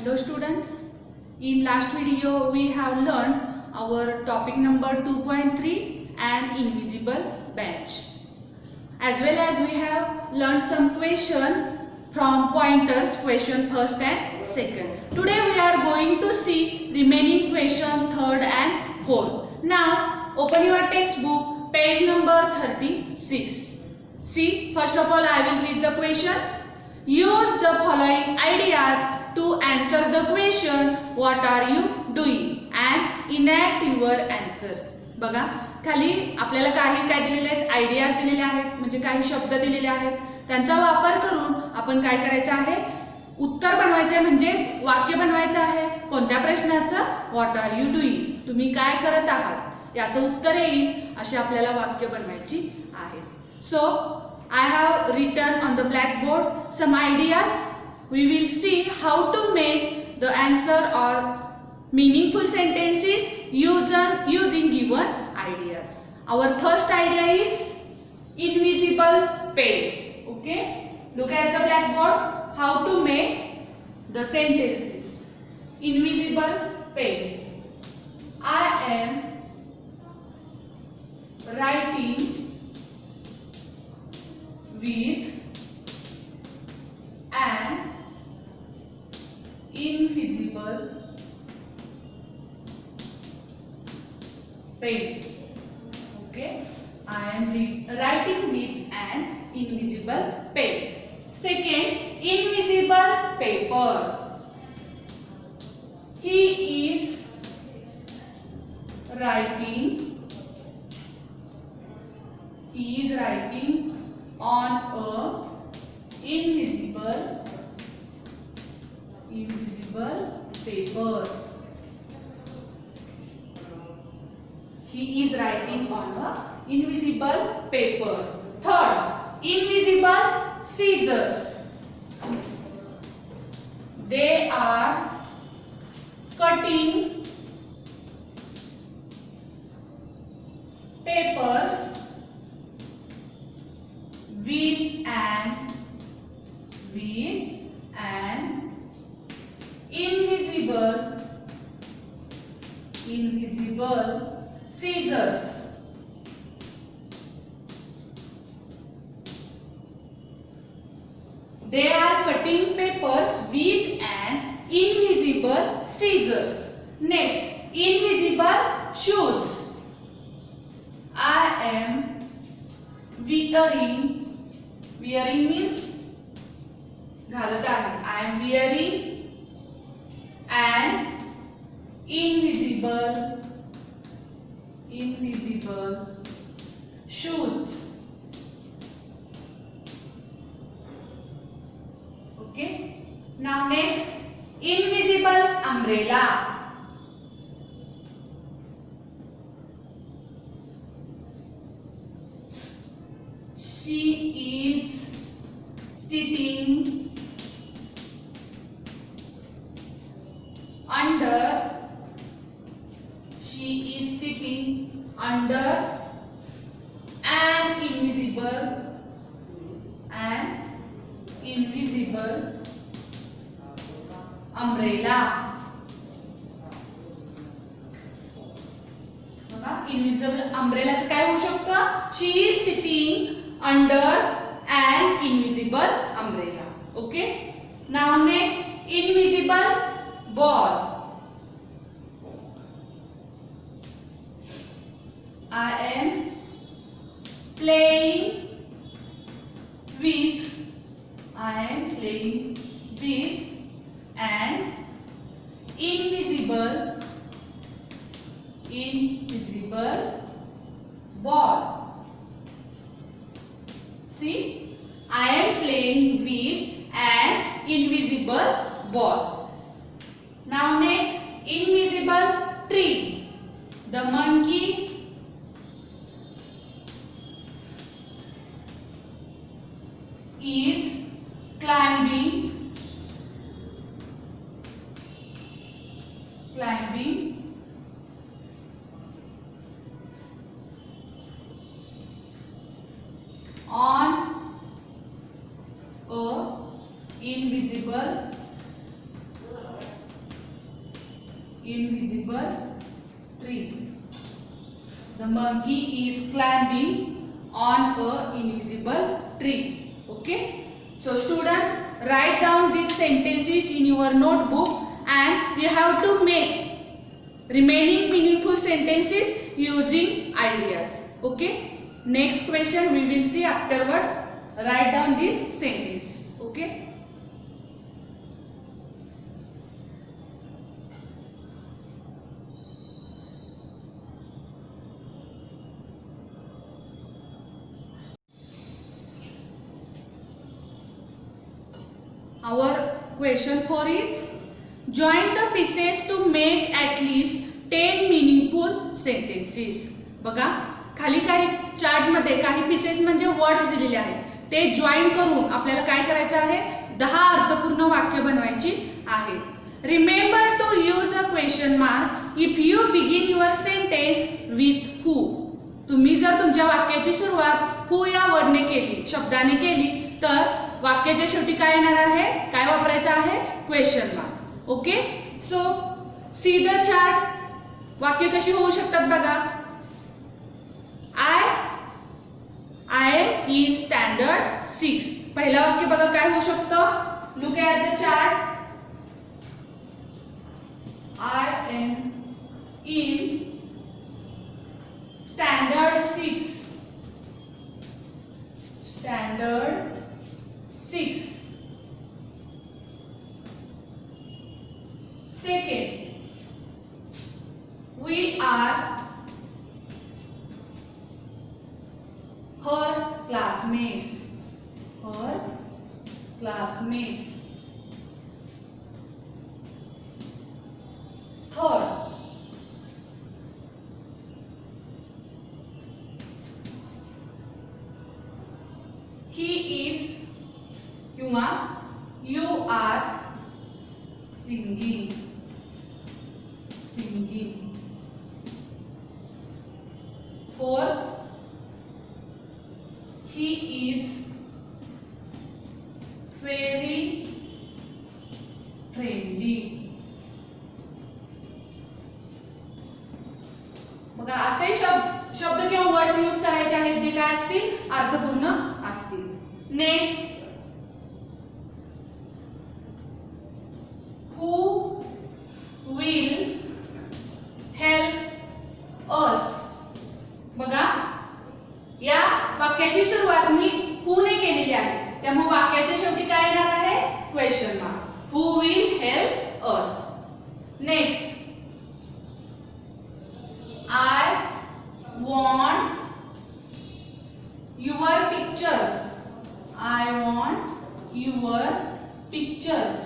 Hello students, in last video we have learned our topic number 2.3 and invisible bench. As well as we have learned some question from pointers, question first and second. Today we are going to see remaining question third and fourth. Now open your textbook, page number 36. See, first of all I will read the question. Use the following ideas to answer the question, what are you doing, and enact your answers. बघा खाली आपल्याला काही काय दिलेले आहेत, ideas दिलेले आहेत, म्हणजे काही शब्द दिलेले आहेत. त्यांचा वापर करून आपण काय करायचं आहे, उत्तर बनवायचे म्हणजेच वाक्य बनवायचं आहे. कोणत्या प्रश्नाचं, व्हॉट आर यू डुईंग, तुम्ही काय करत आहात याचं उत्तर येईल अशी आपल्याला वाक्य बनवायची आहेत. सो I have written on the blackboard some ideas. We will see how to make the answer or meaningful sentences using given ideas. Our first idea is invisible pen. Okay, look at the blackboard. How to make the sentences. Invisible pen. I am writing with an invisible pen. Okay, I am writing with an invisible pen. Second, invisible paper. He is writing on a invisible paper. He is writing on a invisible paper. Third, invisible scissors. They are cutting papers with an invisible scissors. They are cutting papers with an invisible scissors. Next, invisible shoes. I am wearing means घालत आहे. I am wearing an invisible shoes. Okay, now next, invisible umbrella. She is sitting under an invisible umbrella. बघा, invisible umbrella चं काय होऊ शकतं, she is sitting under an invisible umbrella. Okay, now next, invisible ball. I am playing with an invisible ball. See, I am playing with an invisible ball. Now next, invisible tree. The monkey is climbing on a invisible invisible tree. The monkey is climbing on a invisible tree. Okay, so student, write down these sentences in your notebook and you have to make remaining meaningful sentences using ideas. Okay, next question we will see afterwards. Write down these sentences. Okay, our question 4 is join the pieces to make at least 10 meaningful sentences. बघा खाली काही chart मध्ये काही pieces म्हणजे words दिलेले आहेत, ते join करून आपल्याला काय करायचं आहे, 10 अर्थपूर्ण वाक्य बनवायची आहे. Remember to use a question mark if you begin your sentence with who. तुम्ही जर तुमच्या वाक्याची सुरुवात हू या वर्डने केली, शब्दाने केली, तर वाक्याच्या शेवटी काय येणार आहे, काय वापरायचं आहे, question mark. Okay, so see the chart. वाक्य कशी होऊ शकतात बघा. I am in standard 6. पहिला वाक्य बघा काय होऊ शकतं. Look at the chart. I am in standard 6. Standard 6. Second, we are her classmates. Her classmates. Third, he is किंवा you are singing. Fourth, he is very friendly. बघा असे शब्द किंवा वर्ड्स यूज करायचे आहेत जे काय असतील, अर्थपूर्ण असतील. Next, who will help us. बघा या वाक्याची सुरुवात मी who ने केलेली आहे, त्यामुळे वाक्याच्या शेवटी काय येणार आहे, question mark. who will help us. Next, I want your pictures. I want your pictures.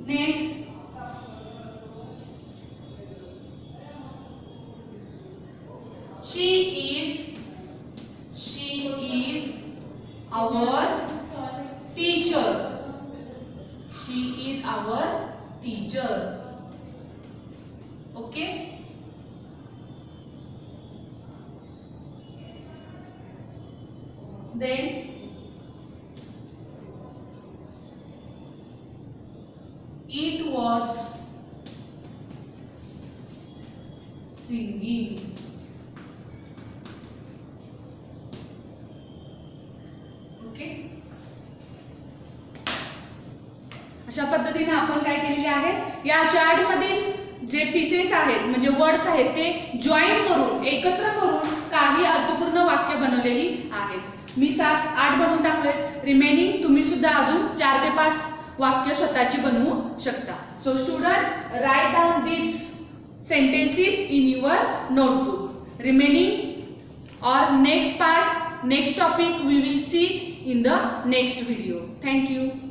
Next, she is our teacher. She is our teacher. Okay, then it was singing. Okay, अशा पद्धतीने आपण काय केलेले आहे, या चार्ट मधील जे pieces आहेत म्हणजे वर्ड्स आहेत ते जॉईन करून, एकत्र करून काही अर्थपूर्ण वाक्य बनवलेली आहेत. मी 7-8 बनवून दाखवलेत. रिमेनिंग तुम्ही सुद्धा अजून 4 ते 5 वाक्य स्वतःची बनवू शकता. So student, write down these sentences in your notebook. Remaining or next part, next topic we will see in the next video. Thank you.